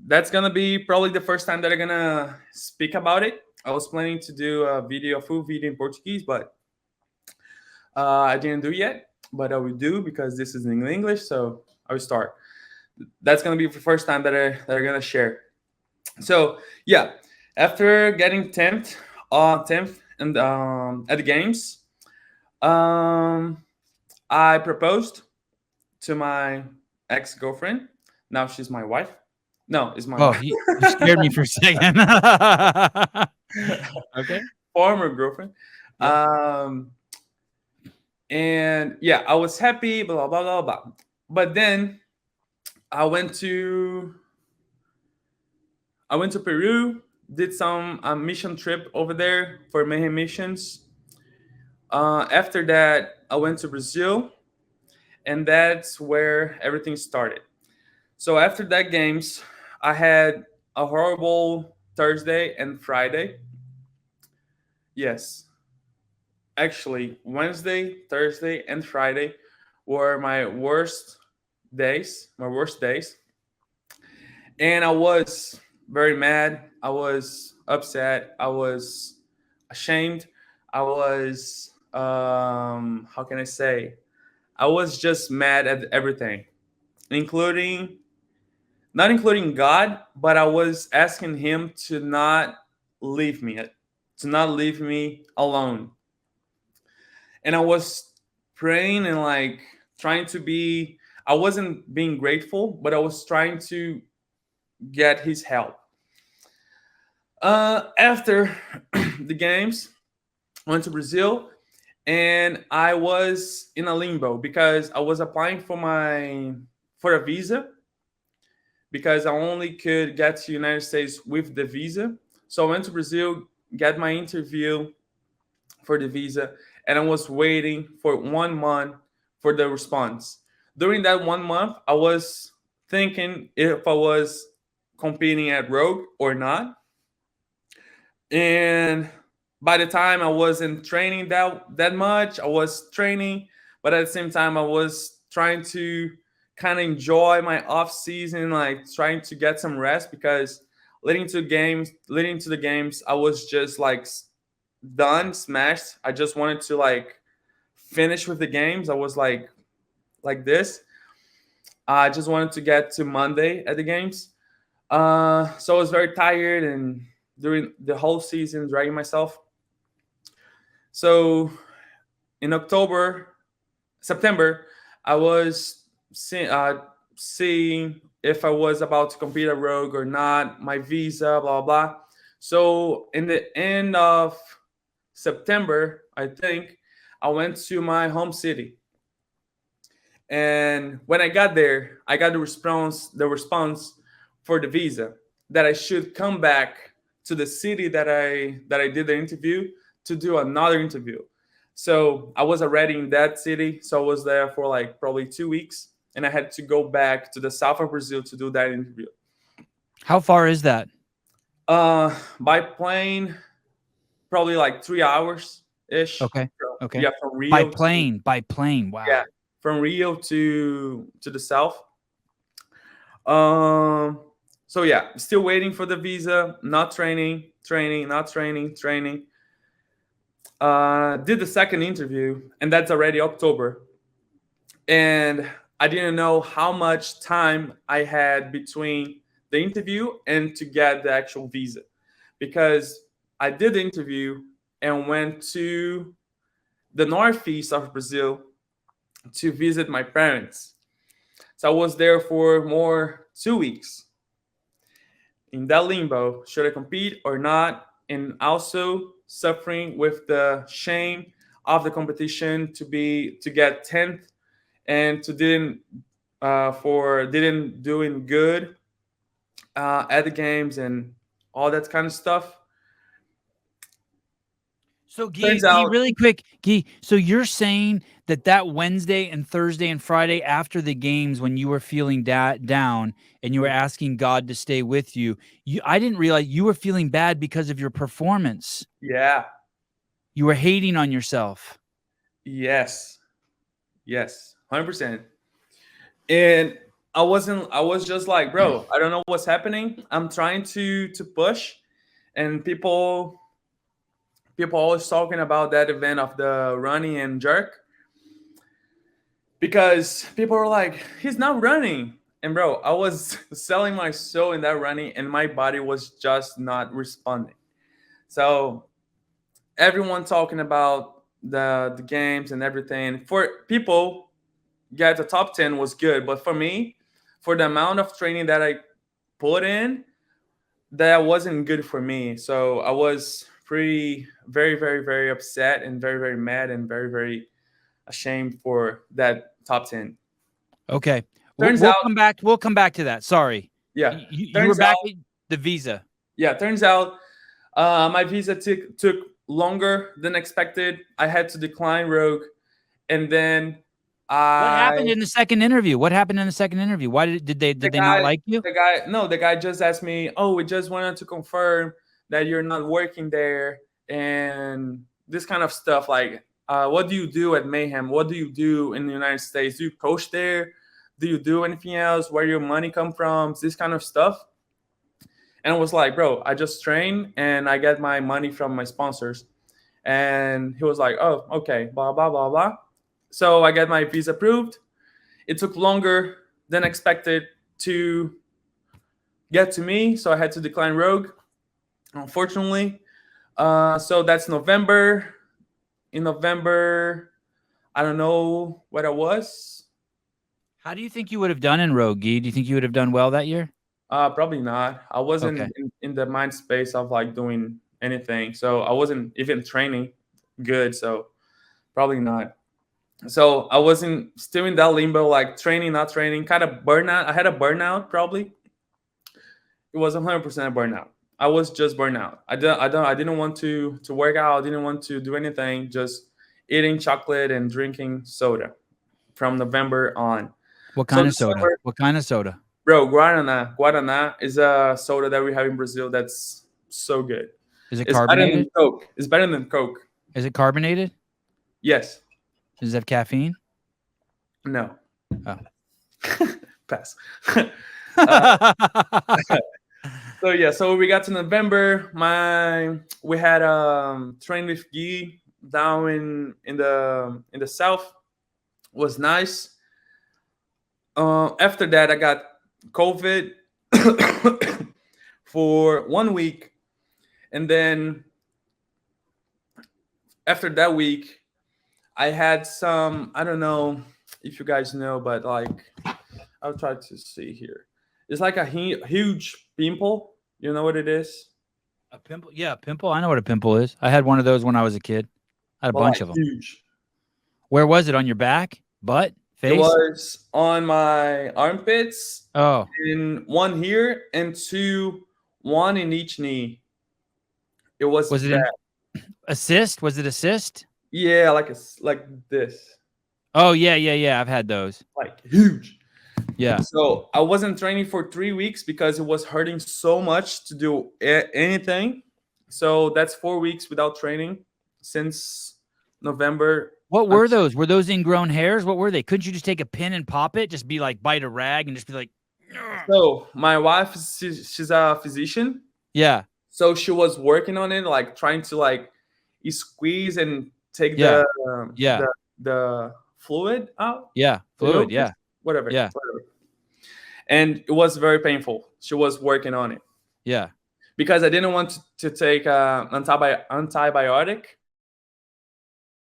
that's gonna be probably the first time that I'm gonna speak about it. I was planning to do a full video in Portuguese, but I didn't do yet. But I will do because this is in English, so I will start. That's gonna be the first time that I'm gonna share. So yeah, after getting 10th and at the games, um, I proposed to my ex-girlfriend. Now she's my wife. No, it's my Oh, wife. you scared me for a second. Okay. Former girlfriend. Yeah. Um, and yeah, I was happy, blah blah blah blah. But then I went to I went to Peru, did some mission trip over there for Mayhem missions. After that, I went to Brazil, and that's where everything started. So after that games, I had a horrible Thursday and Friday. Yes, actually, Wednesday, Thursday, and Friday were my worst days. And I was very mad. I was upset. I was ashamed. I was, how can I say? I was just mad at everything, including, not including God, but I was asking Him to not leave me alone. And I was praying and like trying to be, I wasn't being grateful, but I was trying to get His help. After the games, I went to Brazil, and I was in a limbo because I was applying for a visa because I only could get to the United States with the visa. So I went to Brazil, get my interview for the visa, and I was waiting for 1 month for the response. During that 1 month, I was thinking if I was competing at Rogue or not. And by the time I wasn't training that much, I was training, but at the same time I was trying to kind of enjoy my off season, like trying to get some rest because leading to the games, I was just like done, smashed. I just wanted to like finish with the games. I was like this. I just wanted to get to Monday at the games. So I was very tired and during the whole season dragging myself. So in September, I was seeing if I was about to compete at Rogue or not, my visa, blah, blah. So in the end of September, I think, I went to my home city. And when I got there, I got the response for the visa that I should come back to the city that I did the interview to do another interview. So I was already in that city, so I was there for like probably 2 weeks, and I had to go back to the south of Brazil to do that interview. How far is that? By plane, probably like 3 hours ish. Okay. Okay. Yeah, from Rio to By plane. Wow. yeah, from Rio to the south. Um, so yeah, still waiting for the visa. Not training, training, not training, training. Did the second interview, and that's already October. And I didn't know how much time I had between the interview and to get the actual visa because I did the interview and went to the northeast of Brazil to visit my parents. So I was there for more 2 weeks in that limbo. Should I compete or not? And also suffering with the shame of the competition to get 10th and to didn't doing good at the games and all that kind of stuff. So, Guy, Turns out, really quick, Guy, so you're saying that Wednesday and Thursday and Friday after the games when you were feeling down and you were asking God to stay with you, I didn't realize you were feeling bad because of your performance. yeah, You were hating on yourself. yes, 100%. And I was just like, bro, I don't know what's happening. I'm trying to push, and people always talking about that event of the running and jerk, because people are like, he's not running. And bro, I was selling my soul in that running, and my body was just not responding. So everyone talking about the games and everything. For people, get the top 10 was good, but for me, for the amount of training that I put in, that wasn't good for me. So I was pretty, very, very, very upset and very, very mad and very, very ashamed for that top 10. Okay. Turns We'll out, come back. We'll come back to that. Sorry. yeah, You were turns back out, at the visa. yeah, turns out my visa took longer than expected. I had to decline Rogue, and then What happened I in the second interview? What happened in the second interview? Why did they not like you? the guy just asked me, "Oh, we just wanted to confirm that you're not working there," and this kind of stuff. Like, what do you do at Mayhem? What do you do in the United States? Do you coach there? Do you do anything else? Where your money come from? This kind of stuff. And I was like, bro, I just train and I get my money from my sponsors. And he was like, oh, okay, blah blah blah blah. So I get my visa approved. It took longer than expected to get to me, so I had to decline Rogue, unfortunately. So that's November. In November, I don't know what I was. How do you think you would have done in Rogue? Guy? Do you think you would have done well that year? Probably not. I wasn't Okay. in the mind space of like doing anything, so I wasn't even training good. So probably not. So I wasn't still in that limbo, like training, not training, kind of burnout. I had a burnout probably. It was 100% burnout. I was just burnout. I didn't want to work out. I didn't want to do anything. Just eating chocolate and drinking soda from November on. What So kind of soda? December, What kind of soda? bro, Guaraná. Guaraná is a soda that we have in Brazil that's so good. Is it It's better than carbonated? Coke. It's better than Coke. Is it carbonated? Yes. Does it have caffeine? No. Oh. Pass. So yeah, so we got to November. We had train with Guy down in the south. Was nice. After that, I got COVID for 1 week, and then after that week, I had some. I don't know if you guys know, but like, I'll try to see here. It's like a huge pimple. You know what it is? A pimple? Yeah, a pimple. I know what a pimple is. I had one of those when I was a kid. I had a Well, bunch like of them. huge. Where was it? On your back, butt, It face? was on my armpits, Oh, and one here, and one in each knee. It was was it bad. assist? Was it assist? Yeah, like this, Oh yeah. I've had those. like huge. Yeah. So I wasn't training for 3 weeks because it was hurting so much to do anything. So that's 4 weeks without training since November. What were those? Were those ingrown hairs? What were they? Couldn't you just take a pin and pop it? Just be like, bite a rag and just be like, "Ugh." So my wife, she's a physician. Yeah. So she was working on it, like trying to like squeeze and take Yeah. the fluid out. Yeah. Fluid. Yeah. Whatever. Yeah. Whatever. And it was very painful. She was working on it Yeah. because I didn't want to take antibiotic.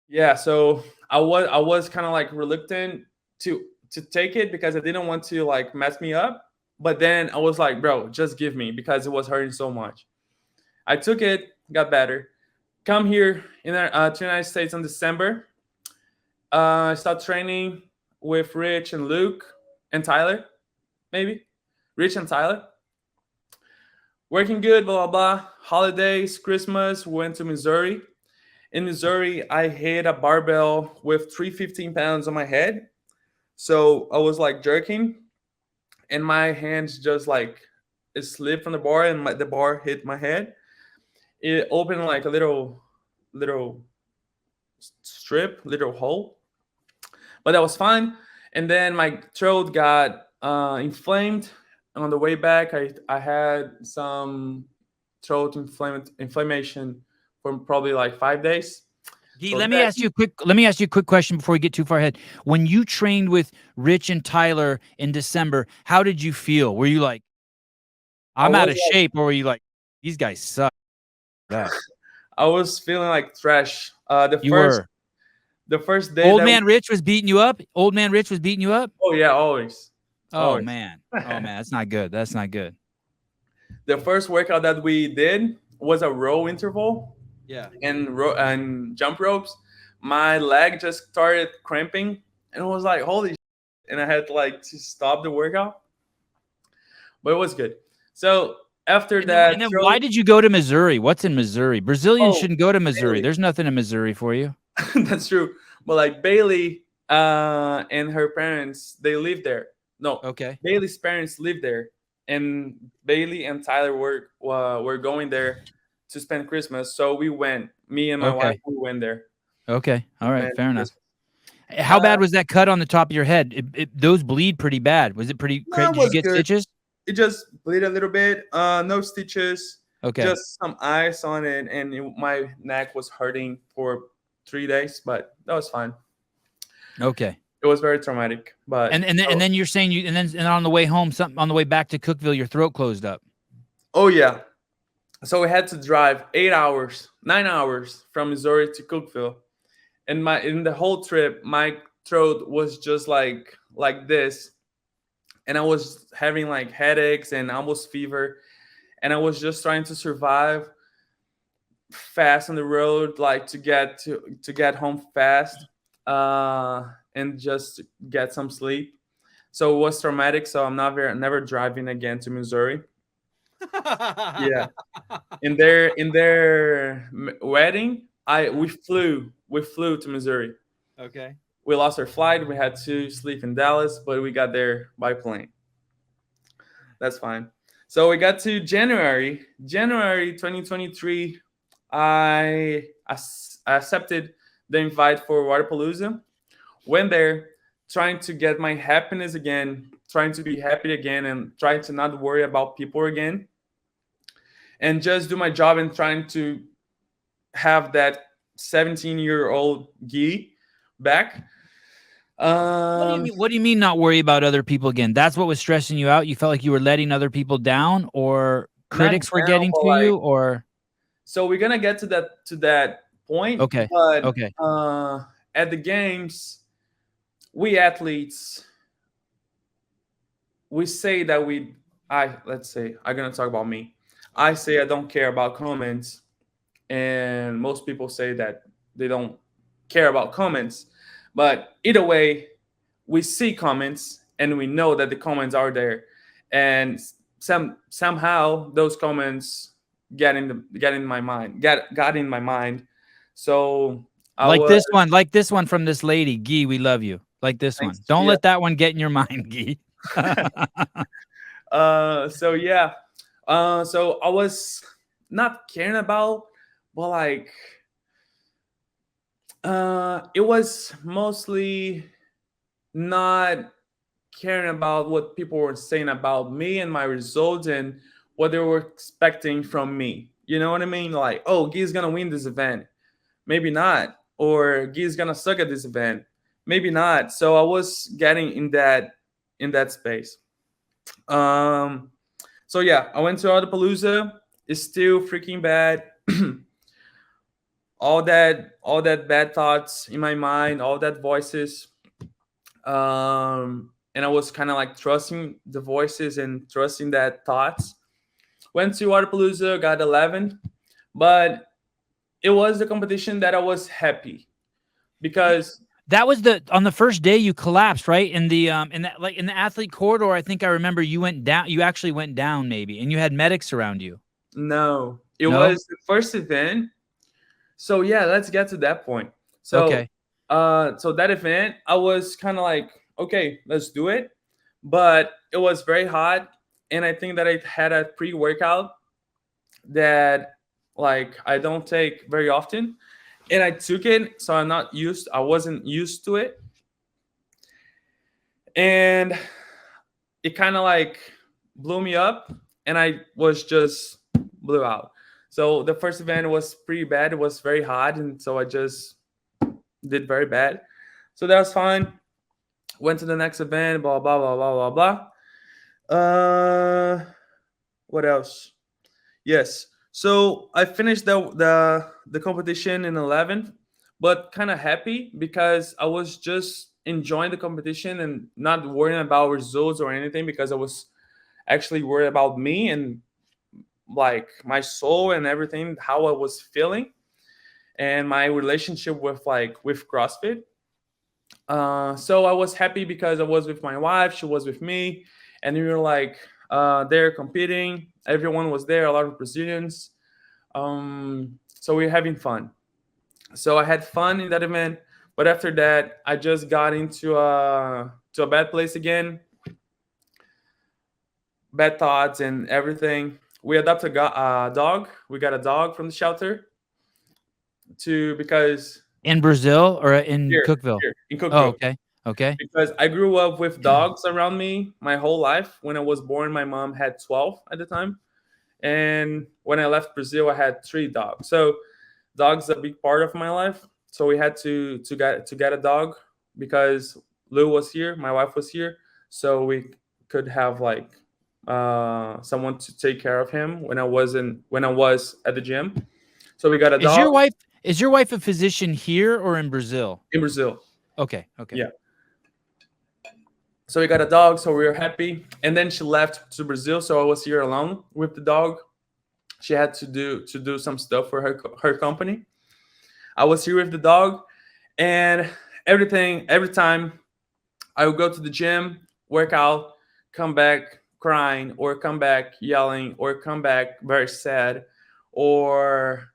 Yeah, so I was kind of like reluctant to take it because I didn't want to like mess me up. But then I was like, bro, just give me, because it was hurting so much. I took it, got better. Come here in to the United States in December. I start training with Rich and Luke and Tyler, maybe. Rich and Tyler. Working good, blah, blah, blah. Holidays, Christmas, went to Missouri. In Missouri, I hit a barbell with 315 pounds on my head. So I was like jerking, and my hands just like it slipped from the bar, and the bar hit my head. It opened like a little strip, little hole, but that was fine. And then my throat got inflamed. On the way back, I had some throat inflammation for probably like 5 days. Gee, So let me that ask you a quick. Let me ask you a quick question before we get too far ahead. When you trained with Rich and Tyler in December, how did you feel? Were you like, I I'm out was of shape, or were you like, these guys suck? That I was feeling like trash. you were. The first day Old that man Rich was beating you up. Old man Rich was beating you up. oh yeah, always, Oh always. man. Oh man, that's not good. That's not good. The first workout that we did was a row interval Yeah. and jump ropes. My leg just started cramping, and it was like holy, and I had to like to stop the workout, but it was good. So after that, And then why did you go to Missouri? What's in Missouri? Brazilians oh shouldn't go to Missouri. Bailey, There's nothing in Missouri for you. that's true. But like Bailey and her parents, they live there. No, Okay. Bailey's parents live there, and Bailey and Tyler were going there to spend Christmas. So we went. Me and my wife, Okay. we went there Okay. to All right. spend Fair enough. Christmas. How bad was that cut on the top of your head? Those bleed pretty bad. Was it pretty No, crazy? it Did you was get good. stitches? It just bleed a little bit. No stitches, Okay. just some ice on it, and my neck was hurting for 3 days, but that was fine. Okay. It was very traumatic, but And then you're saying and on the way home, something on the way back to Cookeville, your throat closed up. oh yeah. So we had to drive 8 hours, 9 hours from Missouri to Cookeville, and my in the whole trip, my throat was just like this, and I was having like headaches and almost fever, and I was just trying to survive fast on the road, like to get home fast, and just get some sleep. So it was traumatic. So I'm not very never driving again to Missouri. Yeah, in their wedding, I we flew to Missouri. Okay. We lost our flight. We had to sleep in Dallas, but we got there by plane. That's fine. So we got to January 2023. I accepted the invite for Waterpalooza. Went there, trying to get my happiness again, trying to be happy again, and trying to not worry about people again, and just do my job and trying to have that 17-year-old Guy back. What do you Um, mean? What do you mean not worry about other people again? That's what was stressing you out. You felt like you were letting other people down, or Not critics were down, getting but to like you, or so we're gonna get to that point, okay, but okay, at the games, we athletes we say that let's say I'm gonna talk about me. I say I don't care about comments, and most people say that they don't care about comments. But either way, we see comments and we know that the comments are there, and somehow those comments get in my mind, got in my mind. So I was like this one from this lady, Guy. We love you. Like this one. thanks. Don't Yeah. let that one get in your mind, Guy. So yeah. So I was not caring about, but like it was mostly not caring about what people were saying about me and my results and what they were expecting from me. You know what I mean? Like, oh, Guy's gonna win this event. Maybe not. Or Guy's gonna suck at this event. Maybe not. So I was getting in that space. Um so yeah, I went to Audapalooza. It's still freaking bad. All that bad thoughts in my mind, all that voices. And I was kind of like trusting the voices and trusting that thoughts. Went to Waterpalooza, got 11, but it was the competition that I was happy because That was on the first day you collapsed, right? In the athlete corridor, I think I remember you went down. You actually went down, maybe, and you had medics around you. no, it No? was the first event. So yeah, let's get to that point. So Okay. so that event, I was kind of like, okay, let's do it, but it was very hot, and I think that I had a pre-workout that like I don't take very often, and I took it, so I wasn't used to it, and it kind of like blew me up, and I was just blew out. So the first event was pretty bad. It was very hot, and so I just did very bad. So that was fine. Went to the next event, blah blah blah blah blah blah. What else? Yes. So I finished the competition in 11th, but kind of happy because I was just enjoying the competition and not worrying about results or anything, because I was actually worried about me and like my soul and everything, how I was feeling, and my relationship with CrossFit. So I was happy because I was with my wife, she was with me, and we were like there competing. Everyone was there, a lot of Brazilians. So we were having fun. So I had fun in that event, but after that, I just got into a bad place again, bad thoughts and everything. We adopted a dog. We got a dog from the shelter to because In Brazil or in Cookville? here in Oh, Cookville. okay. Okay. Because I grew up with dogs around me my whole life. When I was born, my mom had 12 at the time. And when I left Brazil, I had 3 dogs. So dogs are a big part of my life. So we had to get a dog because Lou was here, my wife was here, so we could have like someone to take care of him when I was at the gym. So we got a Is dog your wife a physician here or in Brazil? in Brazil. Okay. Okay. Yeah. So we got a dog, so we were happy. And then she left to Brazil, so I was here alone with the dog. She had to do some stuff for her company. I was here with the dog, and every time I would go to the gym, work out, come back crying, or come back yelling, or come back very sad, or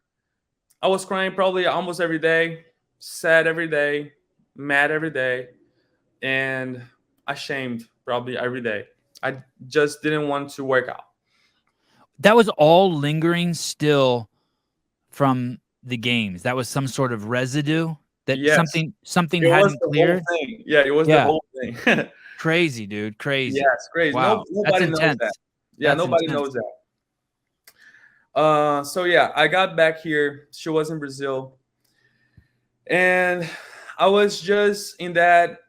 I was crying probably almost every day, sad every day, mad every day, and ashamed probably every day. I just didn't want to work out. That was all lingering still from the games. That was some sort of residue that Yes, something it was hadn't the whole cleared. thing. Yeah, it was the Yeah. whole thing. Crazy, dude. Crazy. Yes, crazy. Wow. That's Nobody knows intense. that. Yeah, That's nobody intense. knows that. So yeah, I got back here. She was in Brazil, and I was just in that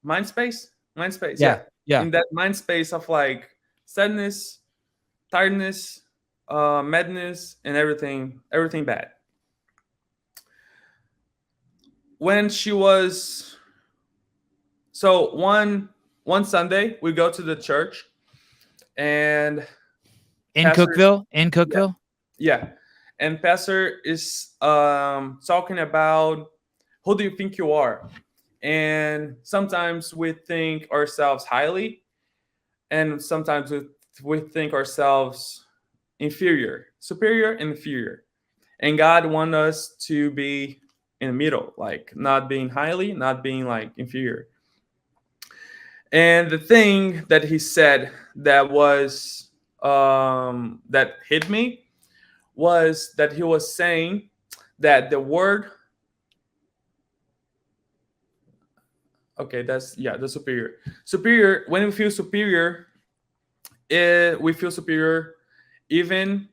mind space. Yeah. Yeah, Yeah. in that mind space of like sadness, tiredness, madness, and everything bad. When she was so one Sunday, we go to the church, and In pastor, Cookville? In yeah, Cookville? yeah, and pastor is talking about who do you think you are, and sometimes we think ourselves highly, and sometimes we think ourselves inferior, superior, and inferior. And God wants us to be in the middle, like not being highly, not being like inferior. And the thing that he said that was that hit me was that he was saying that the word, okay, that's yeah, the superior. When we feel superior, we feel superior, even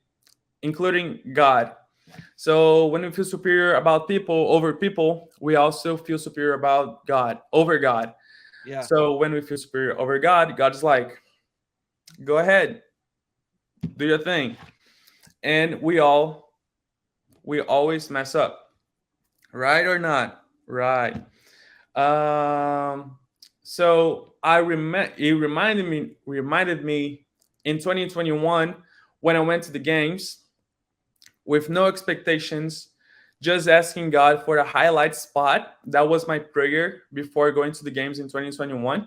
including God. So when we feel superior about people over people, we also feel superior about God over God. Yeah. So when we feel superior over God, God's like, go ahead, do your thing. And we always mess up. Right or not? Right. So it reminded me in 2021 when I went to the games with no expectations, just asking God for a highlight spot. That was my prayer before going to the games in 2021.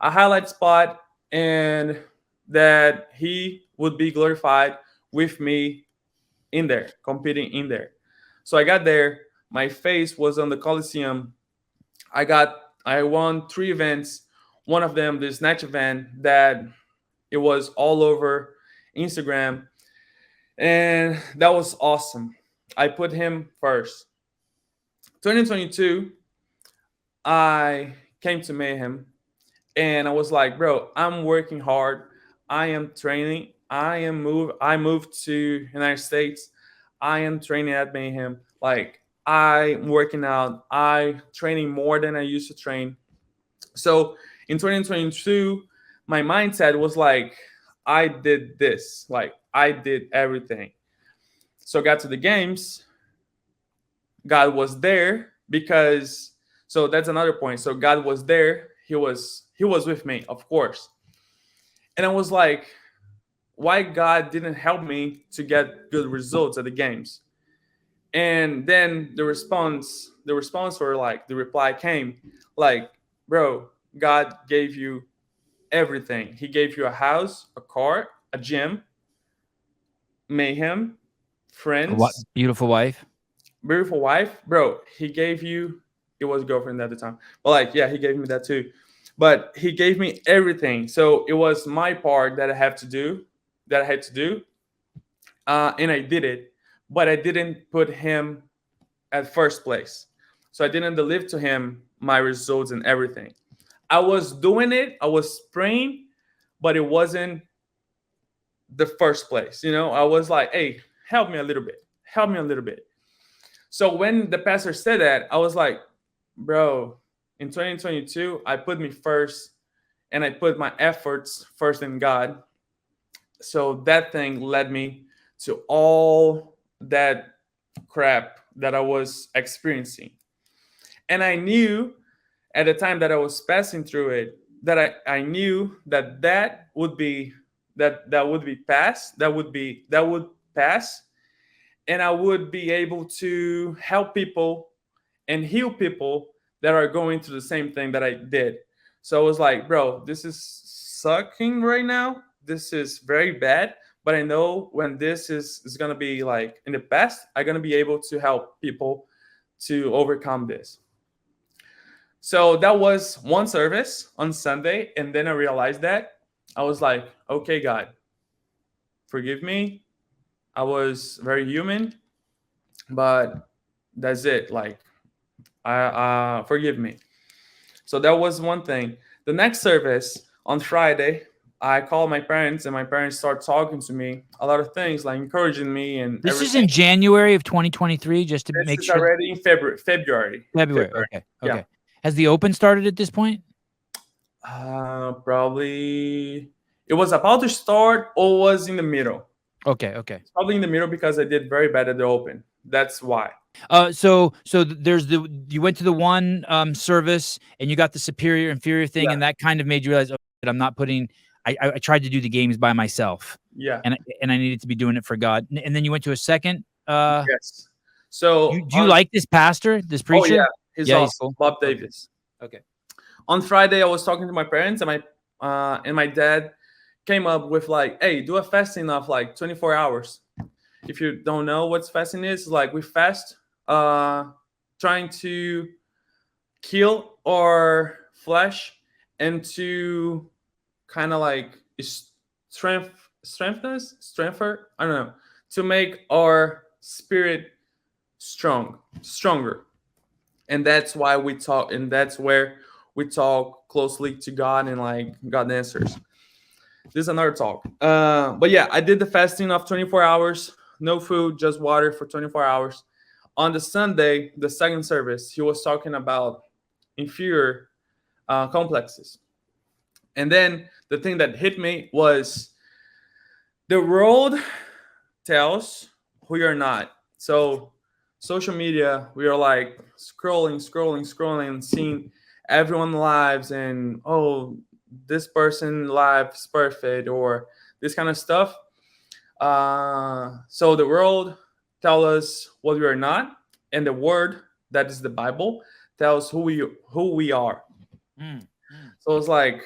A highlight spot, and that He would be glorified with me in there, competing in there. So I got there. My face was on the Coliseum. I won 3 events. One of them, the snatch event, that it was all over Instagram, and that was awesome. I put him first. 2022, I came to Mayhem, And I was like, bro, I'm working hard. I am training. I moved to United States. I am training at Mayhem. Like I'm working out. I training more than I used to train. So in 2022, my mindset was like, I did this. Like I did everything. So got to the games. God was there because so that's another point. So God was there. He was with me, of course. And I was like, why God didn't help me to get good results at the games? And then the response were like the reply came like, bro, God gave you everything. He gave you a house, a car, a gym, Mayhem, What friends, beautiful wife. beautiful wife, bro. He gave you. It was girlfriend at the time, but like, yeah, he gave me that too. But he gave me everything, so it was my part that I have to do, that I had to do, and I did it. But I didn't put him at first place, so I didn't deliver to him my results and everything. I was doing it, I was praying, but it wasn't the first place. I was like, hey, help me a little bit, help me a little bit. So when the pastor said that, I was like, bro, in 2022, I put me first and I put my efforts first in God. So that thing led me to all that crap that I was experiencing. And I knew at the time that I was passing through it, that I knew that would be that would be passed, that would pass, and I would be able to help people and heal people that are going through the same thing that I did. So I was like, bro, this is sucking right now. This is very bad. But I know when this is gonna be like in the past, I'm gonna be able to help people to overcome this. So that was one service on Sunday, and then I realized that I was like, okay, God, forgive me. I was very human, but that's it. Like, forgive me. So that was one thing. The next service on Friday, I called my parents, and my parents start talking to me a lot of things, like encouraging me and This is everything. in January of 2023, just to This make is sure. already in February. February. Okay. Yeah. Okay. Has the Open started at this point? Probably it was about to start or was in the middle. Okay. Okay. Probably in the middle because I did very bad at the Open. That's why. So there's you went to the one service and you got the superior inferior thing, Yeah. and that kind of made you realize, oh, I'm not putting. I tried to do the games by myself, Yeah. and I needed to be doing it for God. And then you went to a second. Yes. So Do you like this pastor, this preacher? yeah, he's Yeah, awesome. he's cool. Bob Davis. Okay. On Friday, I was talking to my parents, and my dad came up with like, hey, do a fasting of like 24 hours. If you don't know what fasting is, like we fast, trying to kill our flesh and to kind of like strengthen, I don't know, to make our spirit stronger. And that's why we talk, and that's where we talk closely to God, and like God answers. This is another talk. But yeah, I did the fasting of 24 hours, no food, just water for 24 hours. On the Sunday, the second service, he was talking about inferior complexes. And then the thing that hit me was the world tells who you're not. So social media, we are like scrolling, seeing everyone's lives, and oh, this person lives perfect, or this kind of stuff. So the world tells us what we are not, and the word, that is the Bible, tells who we are. So it's like,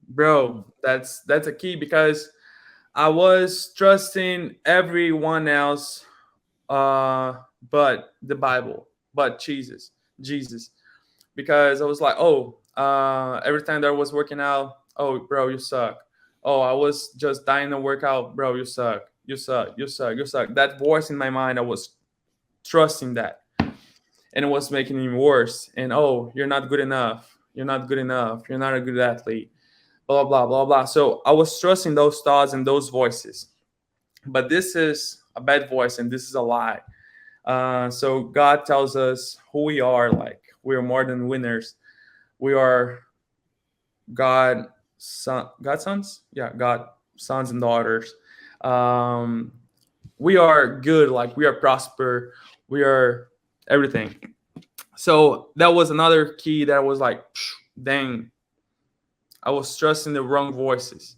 bro, that's a key, because I was trusting everyone else, but the Bible, but Jesus, because I was like, oh, every time that I was working out, oh, bro, you suck. Oh, I was just dying to work out, bro, you suck. That voice in my mind, I was trusting that, and it was making me worse. And oh, you're not good enough. You're not good enough. You're not a good athlete. blah blah blah blah. So I was trusting those thoughts and those voices, but this is a bad voice and this is a lie. So God tells us who we are. Like, we are more than winners. We are God sons, yeah, God sons and daughters. Um, we are good. Like, we are prosper. We are everything. So that was another key that was like, dang, I was trusting the wrong voices.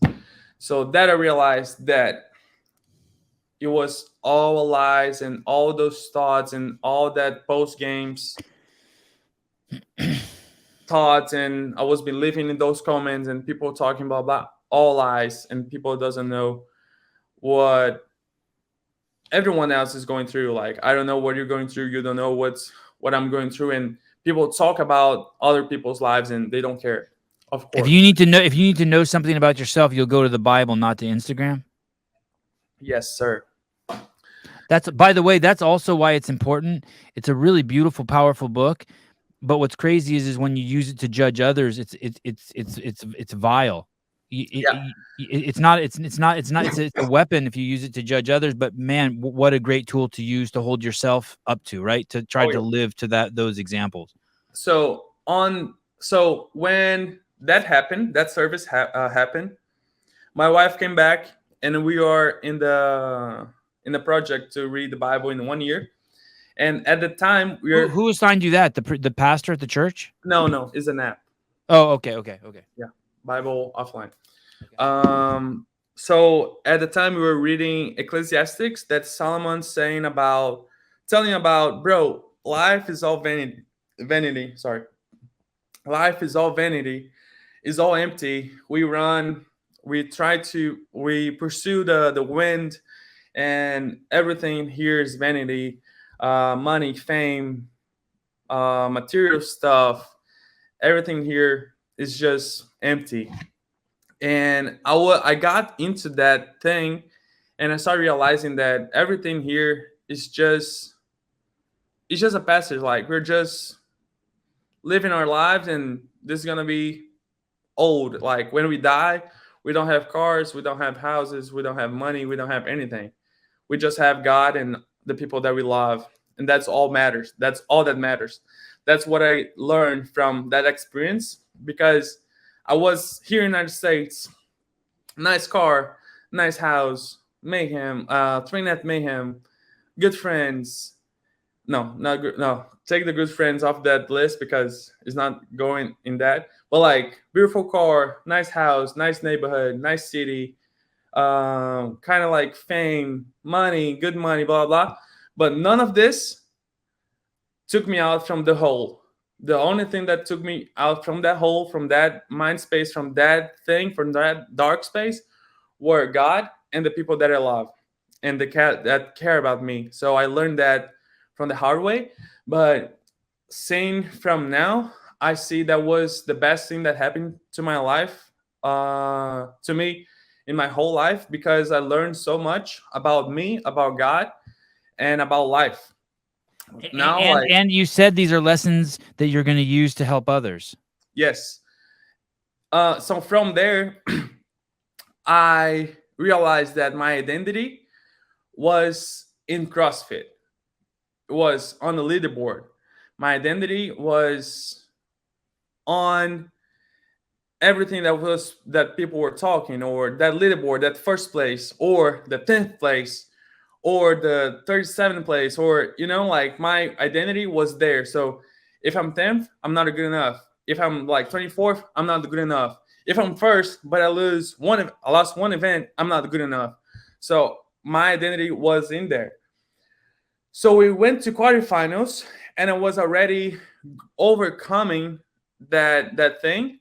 So that I realized that it was all lies and all those thoughts and all that post games thoughts, and I was believing in those comments and people talking about all lies, and people doesn't know what everyone else is going through. Like, I don't know what you're going through. You don't know what I'm going through, and people talk about other people's lives and they don't care. Of course. If you need to know something about yourself, you'll go to the Bible, not to Instagram. Yes, sir. That's, by the way, that's also why it's important. It's a really beautiful, powerful book. But what's crazy is when you use it to judge others, it's vile. It's a weapon if you use it to judge others. But man, what a great tool to use to hold yourself up to, right? To try to live to those examples. So when that happened, that service happened, my wife came back, and we are in the project to read the Bible in 1 year. And at the time, who assigned you that? The pastor at the church? No, it's an app. Oh, okay. Yeah, Bible offline. Okay. So at the time, we were reading Ecclesiastics, that Solomon's telling about, bro, life is all vanity. Sorry, life is all vanity. It's all empty. We run. We pursue the wind, and everything here is vanity. Money, fame, material stuff, everything here is just empty. And I got into that thing, and I started realizing that everything here is just a passage. Like, we're just living our lives, and this is gonna be old. Like, when we die, we don't have cars, we don't have houses, we don't have money, we don't have anything. We just have God and the people that we love, and that's all matters. That's all that matters. That's what I learned from that experience, because I was here in the United States, nice car, nice house, mayhem, 3-net mayhem, good friends. No, not good. No, take the good friends off that list because it's not going in that. But like, beautiful car, nice house, nice neighborhood, nice city, kind of like fame, money, good money, blah blah. But none of this took me out from the hole. The only thing that took me out from that hole, from that mind space, from that thing, from that dark space, were God and the people that I love and that care about me. So I learned that from the hard way. But saying from now, I see that was the best thing that happened to my life, to me, in my whole life, because I learned so much about me, about God, and about life. Now, and you said these are lessons that you're going to use to help others. Yes. So from there, I realized that my identity was in CrossFit. It was on the leaderboard. My identity was on everything that people were talking, or that leaderboard, that first place, or the 10th place, or the 37th place, or like, my identity was there. So if I'm 10th, I'm not good enough. If I'm like 24th, I'm not good enough. If I'm first, but I lost one event, I'm not good enough. So my identity was in there. So we went to quarterfinals, and I was already overcoming that thing.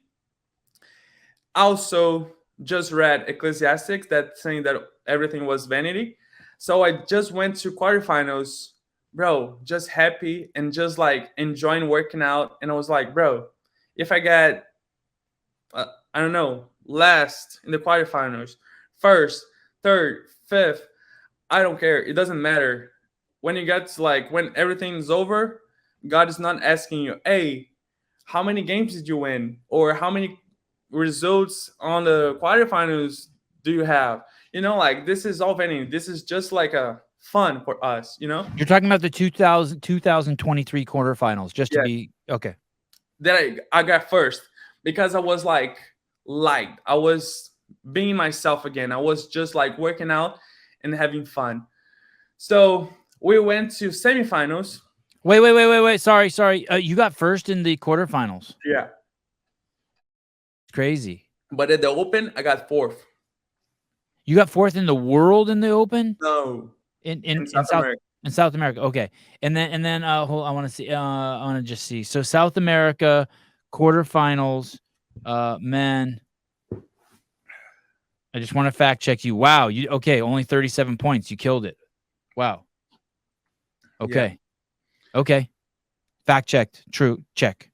Also, just read Ecclesiastics, that saying that everything was vanity. So I just went to quarterfinals, bro, just happy and just like enjoying working out. And I was like, bro, if I get, I don't know, last in the quarterfinals, first, third, fifth, I don't care. It doesn't matter. When you get to, like, when everything's over, God is not asking you, hey, how many games did you win? Or how many results on the quarterfinals do you have? You know, like this is all venting. This is just like a fun for us, you know? You're talking about the 2023 quarterfinals, just to Yeah. be okay. That I got first because I was like light. I was being myself again. I was just like working out and having fun. So we went to semifinals. Wait. Sorry. You got first in the quarterfinals. Yeah. Crazy. But at the open, I got fourth. You got fourth in the world in the open? No. In South America. Okay. And then hold, I want to see I want to just see. So South America quarterfinals, men. I just want to fact check you. Wow, you okay, only 37 points. You killed it. Wow. Okay. Yeah. Okay. Fact checked. True. Check.